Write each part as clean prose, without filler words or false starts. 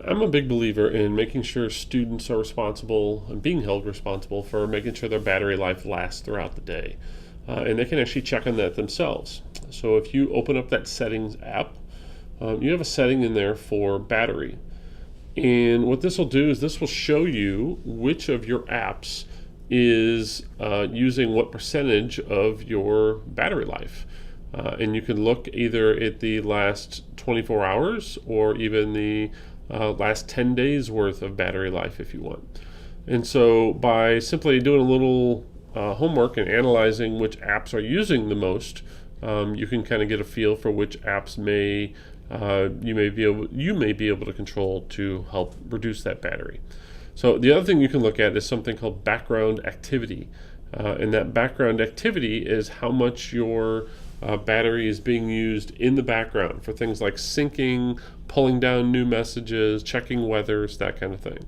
I'm a big believer in making sure students are responsible and being held responsible for making sure their battery life lasts throughout the day. And they can actually check on that themselves. So if you open up that settings app, you have a setting in there for battery. And what this will do is this will show you which of your apps is using what percentage of your battery life. And you can look either at the last 24 hours or even the last 10 days worth of battery life if you want. And so by simply doing a little homework and analyzing which apps are using the most, you can kind of get a feel for which apps you may be able to control to help reduce that battery. So the other thing you can look at is something called background activity, and that background activity is how much your battery is being used in the background for things like syncing, pulling down new messages, checking weathers, that kind of thing.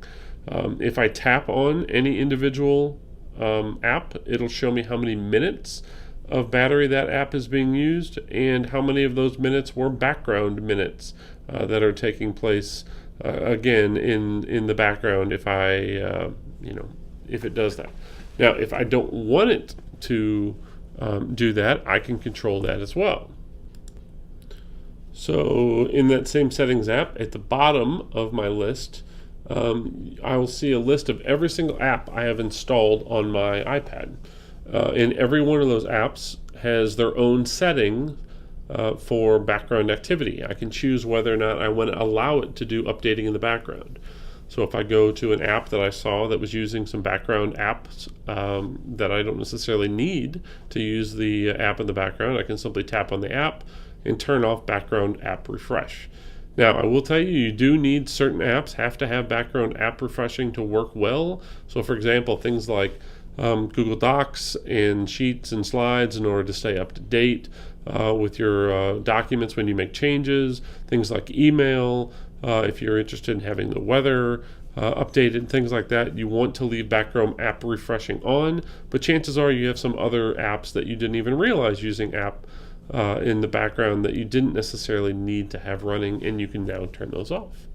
If I tap on any individual app, it'll show me how many minutes of battery that app is being used and how many of those minutes were background minutes that are taking place again in the background if if it does that. Now, if I don't want it to do that, I can control that as well. So in that same settings app, at the bottom of my list, I will see a list of every single app I have installed on my iPad. And every one of those apps has their own setting for background activity. I can choose whether or not I want to allow it to do updating in the background. So if I go to an app that I saw that was using some background apps that I don't necessarily need to use the app in the background, I can simply tap on the app and turn off background app refresh. Now, I will tell you, you do need certain apps have to have background app refreshing to work well. So for example, things like Google Docs and Sheets and Slides in order to stay up to date with your documents when you make changes, things like email, if you're interested in having the weather updated, things like that, you want to leave background app refreshing on, but chances are you have some other apps that you didn't even realize using app in the background that you didn't necessarily need to have running, and you can now turn those off.